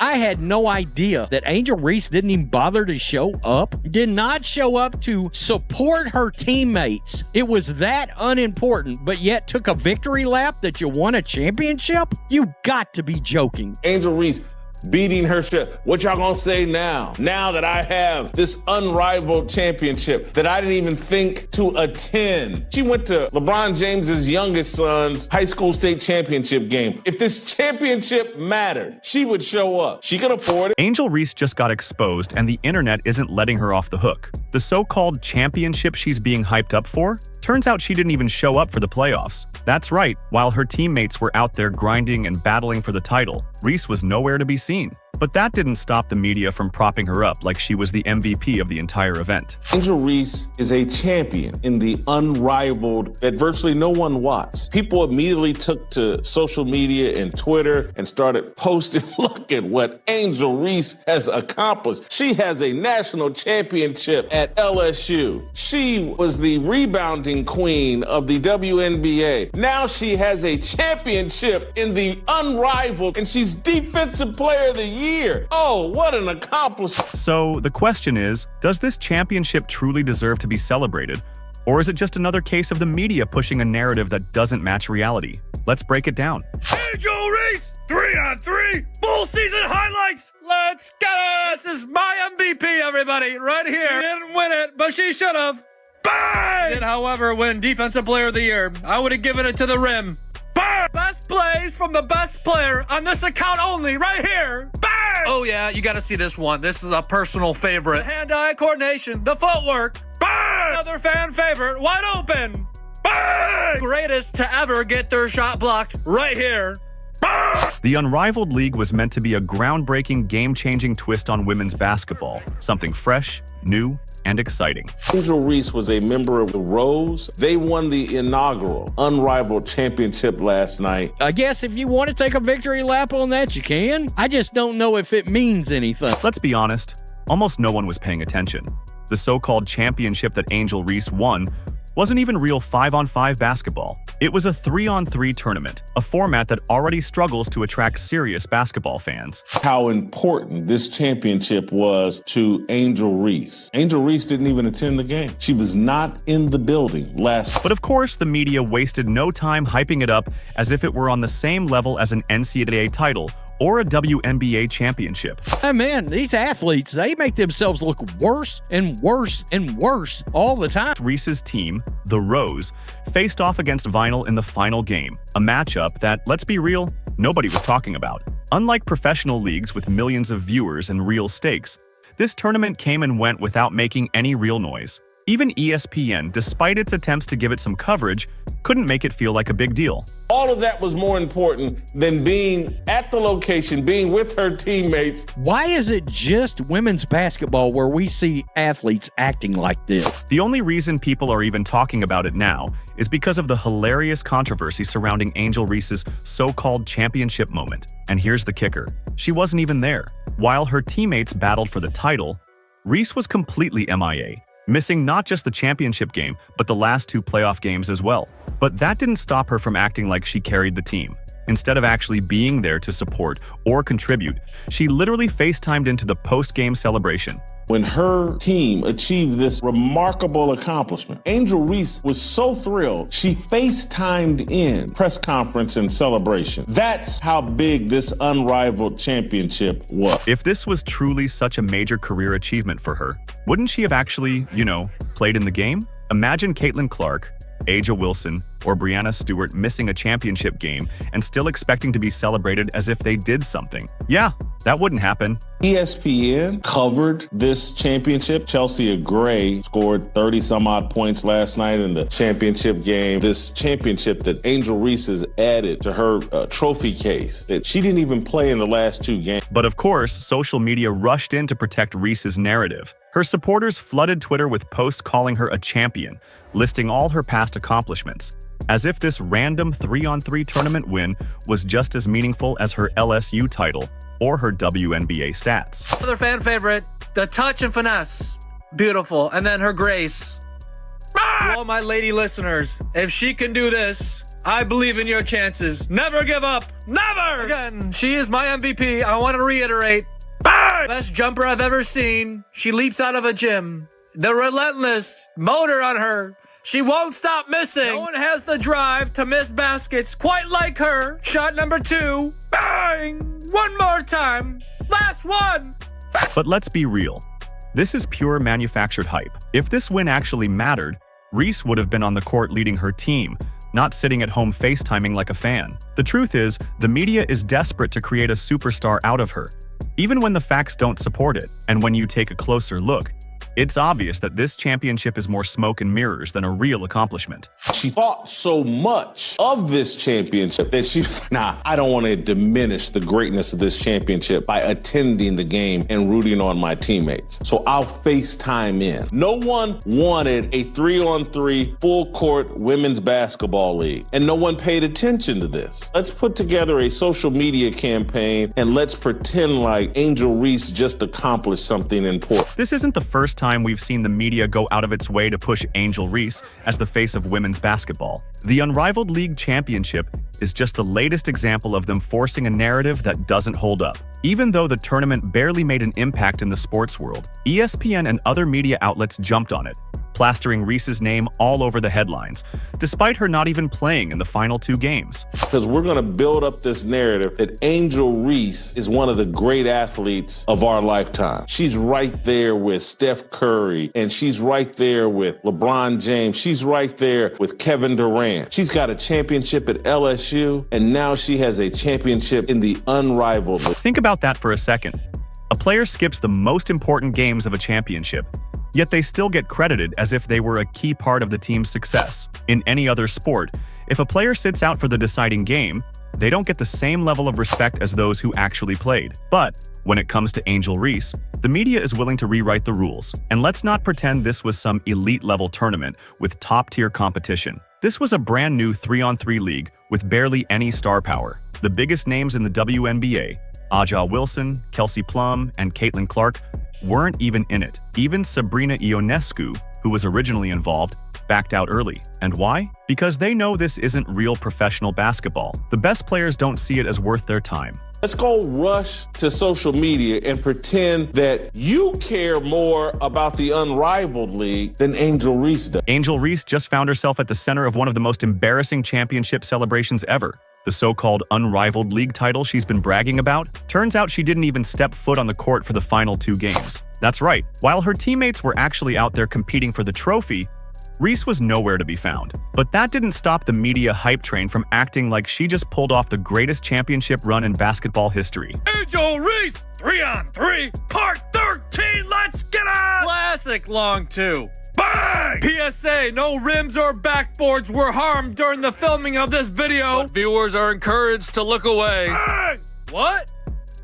I had no idea that Angel Reese didn't even bother to show up. Did not show up to support her teammates. It was that unimportant, but yet took a victory lap that you won a championship? You got to be joking. Angel Reese beating her shit. What y'all gonna say now? Now that I have this unrivaled championship that I didn't even think to attend. She went to LeBron James's youngest son's high school state championship game. If this championship mattered, she would show up. She can afford it. Angel Reese just got exposed and the internet isn't letting her off the hook. The so-called championship she's being hyped up for? Turns out she didn't even show up for the playoffs. That's right, while her teammates were out there grinding and battling for the title, Reese was nowhere to be seen. But that didn't stop the media from propping her up like she was the MVP of the entire event. Angel Reese is a champion in the unrivaled that virtually no one watched. People immediately took to social media and Twitter and started posting, look at what Angel Reese has accomplished. She has a national championship at LSU. She was the rebounding queen of the WNBA. Now she has a championship in the unrivaled, and she's Defensive Player of the Year. Oh, what an accomplishment. So the question is, does this championship truly deserve to be celebrated? Or is it just another case of the media pushing a narrative that doesn't match reality? Let's break it down. Angel Reese, 3-on-3, full season highlights. Let's get it. This is my MVP, everybody, right here. She didn't win it, but she should have. Bang! Did, however, win Defensive Player of the Year. I would have given it to the rim. Bang! Best plays from the best player on this account only, right here. Bang! Oh yeah, you gotta see this one. This is a personal favorite. The hand-eye coordination, the footwork. Bang! Another fan favorite, wide open. Bang! Greatest to ever get their shot blocked, right here. Bang! The Unrivaled League was meant to be a groundbreaking, game-changing twist on women's basketball. Something fresh, new, and exciting. Angel Reese was a member of the Rose. They won the inaugural unrivaled championship last night. I guess if you want to take a victory lap on that, you can. I just don't know if it means anything. Let's be honest, almost no one was paying attention. The so-called championship that Angel Reese won wasn't even real 5-on-5 basketball. It was a 3-on-3 tournament, a format that already struggles to attract serious basketball fans. How important this championship was to Angel Reese. Angel Reese didn't even attend the game. She was not in the building last. But of course, the media wasted no time hyping it up as if it were on the same level as an NCAA title or a WNBA championship. Hey man, these athletes, they make themselves look worse and worse and worse all the time. Reese's team, the Rose, faced off against Vinyl in the final game, a matchup that, let's be real, nobody was talking about. Unlike professional leagues with millions of viewers and real stakes, this tournament came and went without making any real noise. Even ESPN, despite its attempts to give it some coverage, couldn't make it feel like a big deal. All of that was more important than being at the location, being with her teammates. Why is it just women's basketball where we see athletes acting like this? The only reason people are even talking about it now is because of the hilarious controversy surrounding Angel Reese's so-called championship moment. And here's the kicker. She wasn't even there. While her teammates battled for the title, Reese was completely MIA. Missing not just the championship game, but the last 2 playoff games as well. But that didn't stop her from acting like she carried the team. Instead of actually being there to support or contribute, she literally FaceTimed into the post-game celebration. When her team achieved this remarkable accomplishment, Angel Reese was so thrilled, she FaceTimed in press conference and celebration. That's how big this unrivaled championship was. If this was truly such a major career achievement for her, wouldn't she have actually, played in the game? Imagine Caitlin Clark, Aja Wilson, or Brianna Stewart missing a championship game and still expecting to be celebrated as if they did something. Yeah, that wouldn't happen. ESPN covered this championship. Chelsea Gray scored 30-some-odd points last night in the championship game. This championship that Angel Reese has added to her trophy case that she didn't even play in the last 2 games. But of course, social media rushed in to protect Reese's narrative. Her supporters flooded Twitter with posts calling her a champion, listing all her past accomplishments, as if this random 3-on-3 tournament win was just as meaningful as her LSU title or her WNBA stats. Another fan favorite, the touch and finesse. Beautiful. And then her grace. To all my lady listeners, if she can do this, I believe in your chances. Never give up. Never! Again, she is my MVP. I want to reiterate. Bang! Best jumper I've ever seen. She leaps out of a gym. The relentless motor on her. She won't stop missing. No one has the drive to miss baskets quite like her. Shot number 2. Bang! One more time. Last one. But let's be real. This is pure manufactured hype. If this win actually mattered, Reese would have been on the court leading her team, not sitting at home FaceTiming like a fan. The truth is, the media is desperate to create a superstar out of her, even when the facts don't support it. And when you take a closer look, it's obvious that this championship is more smoke and mirrors than a real accomplishment. She thought so much of this championship that she was, I don't want to diminish the greatness of this championship by attending the game and rooting on my teammates. So I'll FaceTime in. No one wanted a 3-on-3 full-court women's basketball league, and no one paid attention to this. Let's put together a social media campaign and let's pretend like Angel Reese just accomplished something important. This isn't the first time we've seen the media go out of its way to push Angel Reese as the face of women's basketball. The Unrivaled League Championship is just the latest example of them forcing a narrative that doesn't hold up. Even though the tournament barely made an impact in the sports world, ESPN and other media outlets jumped on it, plastering Reese's name all over the headlines, despite her not even playing in the final 2 games. Because we're going to build up this narrative that Angel Reese is one of the great athletes of our lifetime. She's right there with Steph Curry, and she's right there with LeBron James. She's right there with Kevin Durant. She's got a championship at LSU, and now she has a championship in the Unrivaled League. Think about that for a second. A player skips the most important games of a championship, yet they still get credited as if they were a key part of the team's success. In any other sport, if a player sits out for the deciding game, they don't get the same level of respect as those who actually played. But when it comes to Angel Reese, the media is willing to rewrite the rules. And let's not pretend this was some elite-level tournament with top-tier competition. This was a brand new 3-on-3 league with barely any star power. The biggest names in the WNBA, Aja Wilson, Kelsey Plum, and Caitlin Clark, weren't even in it. Even Sabrina Ionescu, who was originally involved, backed out early. And why? Because they know this isn't real professional basketball. The best players don't see it as worth their time. Let's go rush to social media and pretend that you care more about the Unrivaled League than Angel Reese does. Angel Reese just found herself at the center of one of the most embarrassing championship celebrations ever. The so-called Unrivaled League title she's been bragging about? Turns out she didn't even step foot on the court for the final 2 games. That's right, while her teammates were actually out there competing for the trophy, Reese was nowhere to be found. But that didn't stop the media hype train from acting like she just pulled off the greatest championship run in basketball history. Angel Reese, 3-on-3, part 13, let's get it! Classic long 2. Bang! PSA, no rims or backboards were harmed during the filming of this video. But viewers are encouraged to look away. Bang! What?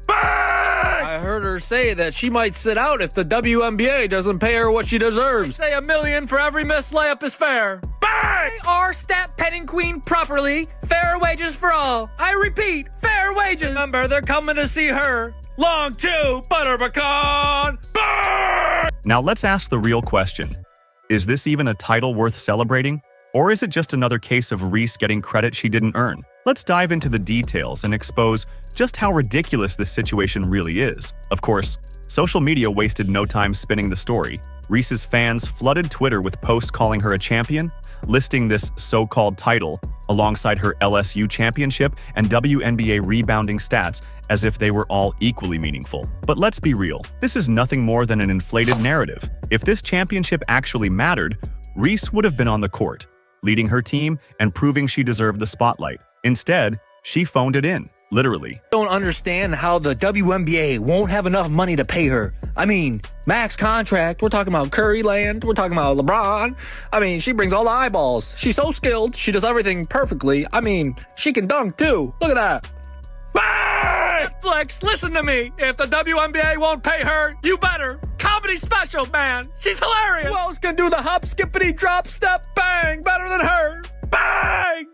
Bang! I heard her say that she might sit out if the WNBA doesn't pay her what she deserves. I say $1 million for every missed layup is fair. Bang! They are stat petting queen properly. Fair wages for all. I repeat, fair wages. Remember, they're coming to see her. Long 2, butter pecan. Bang! Now let's ask the real question. Is this even a title worth celebrating? Or is it just another case of Reese getting credit she didn't earn? Let's dive into the details and expose just how ridiculous this situation really is. Of course, social media wasted no time spinning the story. Reese's fans flooded Twitter with posts calling her a champion, listing this so-called title alongside her LSU championship and WNBA rebounding stats as if they were all equally meaningful. But let's be real, this is nothing more than an inflated narrative. If this championship actually mattered, Reese would have been on the court, leading her team and proving she deserved the spotlight. Instead, she phoned it in, literally. Don't understand how the WNBA won't have enough money to pay her. I mean, max contract, we're talking about Curry land, we're talking about LeBron. I mean, she brings all the eyeballs. She's so skilled, she does everything perfectly. I mean, she can dunk too. Look at that. Bang! Netflix, listen to me. If the WNBA won't pay her, you better. Comedy special, man. She's hilarious. Who else can do the hop, skippity, drop, step, bang better than her? Bang!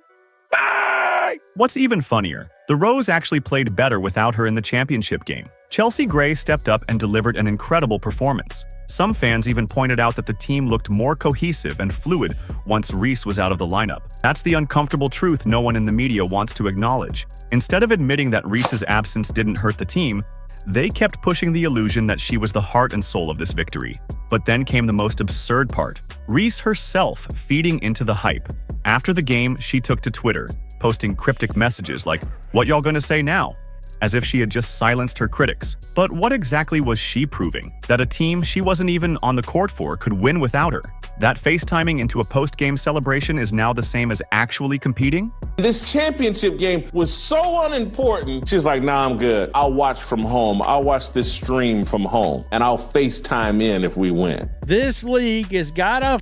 Bang! What's even funnier, the Rose actually played better without her in the championship game. Chelsea Gray stepped up and delivered an incredible performance. Some fans even pointed out that the team looked more cohesive and fluid once Reese was out of the lineup. That's the uncomfortable truth no one in the media wants to acknowledge. Instead of admitting that Reese's absence didn't hurt the team, they kept pushing the illusion that she was the heart and soul of this victory. But then came the most absurd part: Reese herself feeding into the hype. After the game, she took to Twitter, posting cryptic messages like, "What y'all gonna say now?" as if she had just silenced her critics. But what exactly was she proving? That a team she wasn't even on the court for could win without her? That FaceTiming into a post-game celebration is now the same as actually competing? This championship game was so unimportant. She's like, nah, I'm good. I'll watch from home. I'll watch this stream from home, and I'll FaceTime in if we win. This league has got to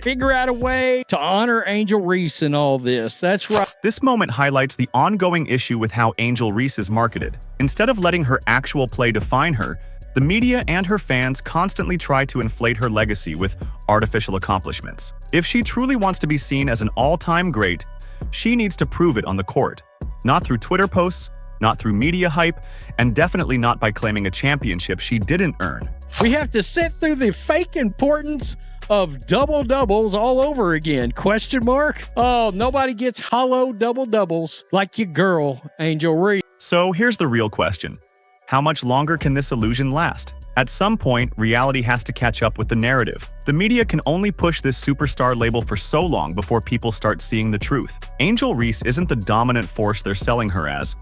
figure out a way to honor Angel Reese in all this. That's right. This moment highlights the ongoing issue with how Angel Reese is marketed. Instead of letting her actual play define her, the media and her fans constantly try to inflate her legacy with artificial accomplishments. If she truly wants to be seen as an all-time great, she needs to prove it on the court. Not through Twitter posts, not through media hype, and definitely not by claiming a championship she didn't earn. We have to sit through the fake importance of double-doubles all over again? Question mark? Oh, nobody gets hollow double-doubles like your girl, Angel Reese. So here's the real question. How much longer can this illusion last? At some point, reality has to catch up with the narrative. The media can only push this superstar label for so long before people start seeing the truth. Angel Reese isn't the dominant force they're selling her as,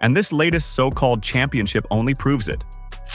and this latest so-called championship only proves it.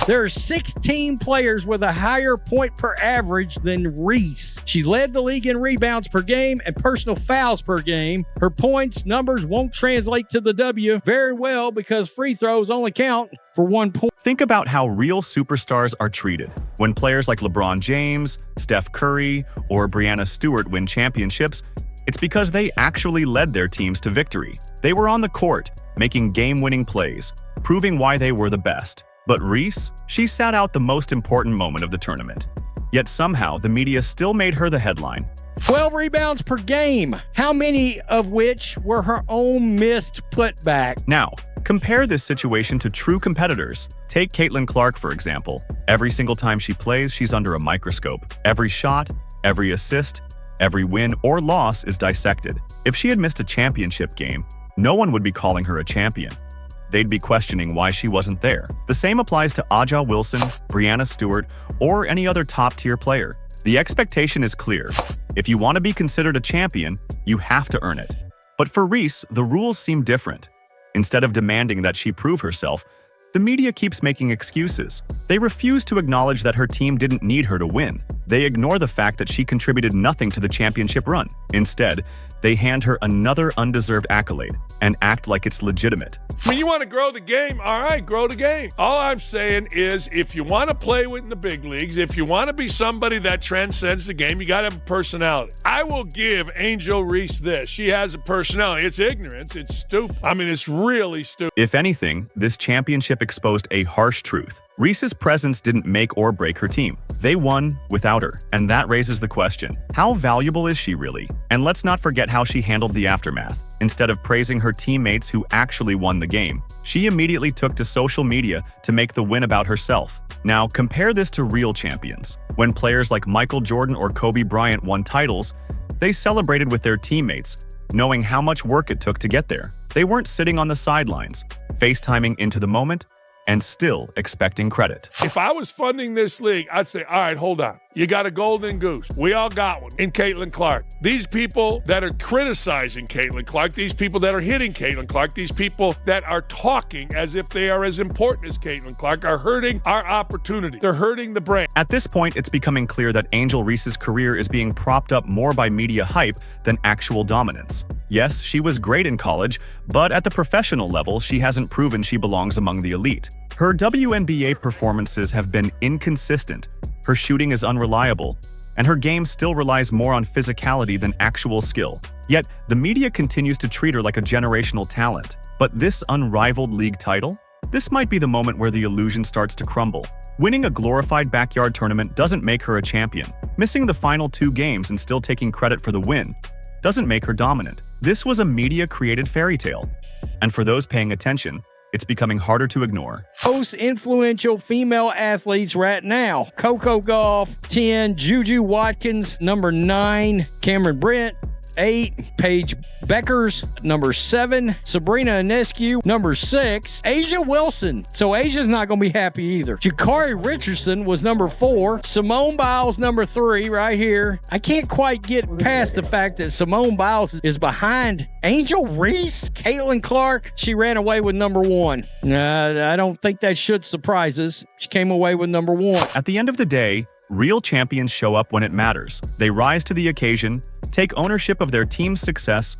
There are 16 players with a higher point per average than Reese. She led the league in rebounds per game and personal fouls per game. Her points numbers won't translate to the W very well because free throws only count for 1 point. Think about how real superstars are treated. When players like LeBron James, Steph Curry, or Breanna Stewart win championships, it's because they actually led their teams to victory. They were on the court, making game-winning plays, proving why they were the best. But Reese, she sat out the most important moment of the tournament. Yet somehow, the media still made her the headline. 12 rebounds per game, how many of which were her own missed putback? Now, compare this situation to true competitors. Take Caitlin Clark, for example. Every single time she plays, she's under a microscope. Every shot, every assist, every win or loss is dissected. If she had missed a championship game, no one would be calling her a champion. They'd be questioning why she wasn't there. The same applies to Aja Wilson, Breanna Stewart, or any other top-tier player. The expectation is clear. If you want to be considered a champion, you have to earn it. But for Reese, the rules seem different. Instead of demanding that she prove herself, the media keeps making excuses. They refuse to acknowledge that her team didn't need her to win. They ignore the fact that she contributed nothing to the championship run. Instead, they hand her another undeserved accolade and act like it's legitimate. When you want to grow the game, all right, grow the game. All I'm saying is if you want to play in the big leagues, if you want to be somebody that transcends the game, you got to have a personality. I will give Angel Reese this. She has a personality. It's ignorance. It's stupid. I mean, it's really stupid. If anything, this championship exposed a harsh truth. Reese's presence didn't make or break her team. They won without her, and that raises the question, how valuable is she really? And let's not forget how she handled the aftermath. Instead of praising her teammates who actually won the game, she immediately took to social media to make the win about herself. Now, compare this to real champions. When players like Michael Jordan or Kobe Bryant won titles, they celebrated with their teammates, knowing how much work it took to get there. They weren't sitting on the sidelines, FaceTiming into the moment, and still expecting credit. If I was funding this league, I'd say, all right, hold on. You got a golden goose. We all got one in Caitlin Clark. These people that are criticizing Caitlin Clark, these people that are hitting Caitlin Clark, these people that are talking as if they are as important as Caitlin Clark are hurting our opportunity. They're hurting the brand. At this point, it's becoming clear that Angel Reese's career is being propped up more by media hype than actual dominance. Yes, she was great in college, but at the professional level, she hasn't proven she belongs among the elite. Her WNBA performances have been inconsistent, her shooting is unreliable, and her game still relies more on physicality than actual skill. Yet, the media continues to treat her like a generational talent. But this unrivaled league title? This might be the moment where the illusion starts to crumble. Winning a glorified backyard tournament doesn't make her a champion. Missing the final 2 games and still taking credit for the win doesn't make her dominant. This was a media-created fairy tale. And for those paying attention, it's becoming harder to ignore. Most influential female athletes right now: Coco Gauff, 10, Juju Watkins, number 9, Cameron Brent, 8, Paige Beckers, number 7, Sabrina Ionescu, number 6, Asia Wilson. So Asia's not going to be happy either. Jakari Richardson was number 4, Simone Biles number 3 right here. I can't quite get past the fact that Simone Biles is behind Angel Reese. Caitlin Clark, she ran away with number 1. I don't think that should surprise us. She came away with number 1. At the end of the day, real champions show up when it matters. They rise to the occasion, take ownership of their team's success,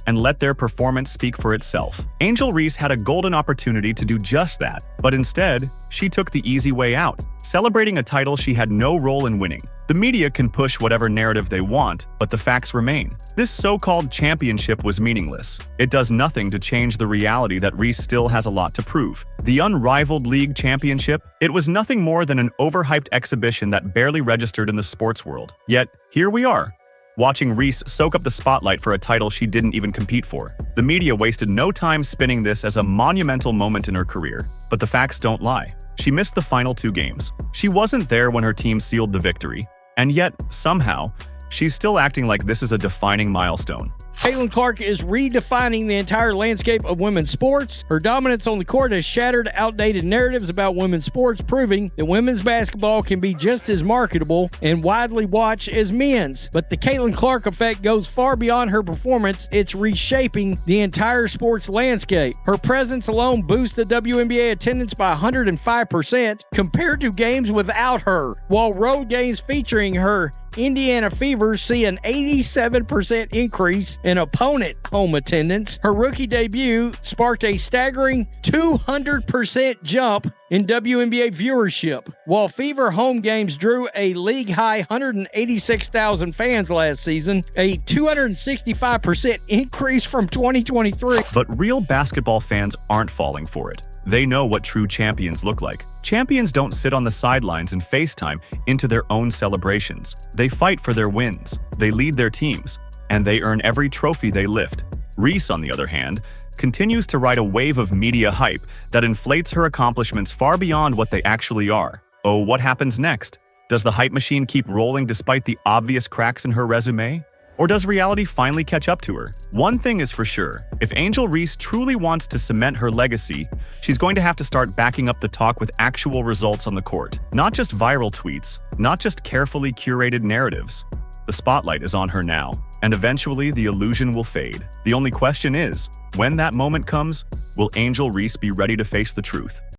and let their performance speak for itself. Angel Reese had a golden opportunity to do just that, but instead, she took the easy way out, celebrating a title she had no role in winning. The media can push whatever narrative they want, but the facts remain. This so-called championship was meaningless. It does nothing to change the reality that Reese still has a lot to prove. The unrivaled league championship, it was nothing more than an overhyped exhibition that barely registered in the sports world. Yet, here we are, watching Reese soak up the spotlight for a title she didn't even compete for. The media wasted no time spinning this as a monumental moment in her career. But the facts don't lie. She missed the final 2 games. She wasn't there when her team sealed the victory. And yet, somehow, she's still acting like this is a defining milestone. Caitlin Clark is redefining the entire landscape of women's sports. Her dominance on the court has shattered outdated narratives about women's sports, proving that women's basketball can be just as marketable and widely watched as men's. But the Caitlin Clark effect goes far beyond her performance. It's reshaping the entire sports landscape. Her presence alone boosts the WNBA attendance by 105% compared to games without her, while road games featuring her Indiana Fever see an 87% increase in opponent home attendance. Her rookie debut sparked a staggering 200% jump in WNBA viewership, while Fever home games drew a league-high 186,000 fans last season, a 265% increase from 2023. But real basketball fans aren't falling for it. They know what true champions look like. Champions don't sit on the sidelines and FaceTime into their own celebrations. They fight for their wins, they lead their teams, and they earn every trophy they lift. Reese, on the other hand, continues to ride a wave of media hype that inflates her accomplishments far beyond what they actually are. Oh, what happens next? Does the hype machine keep rolling despite the obvious cracks in her resume? Or does reality finally catch up to her? One thing is for sure, if Angel Reese truly wants to cement her legacy, she's going to have to start backing up the talk with actual results on the court. Not just viral tweets, not just carefully curated narratives. The spotlight is on her now, and eventually the illusion will fade. The only question is, when that moment comes, will Angel Reese be ready to face the truth?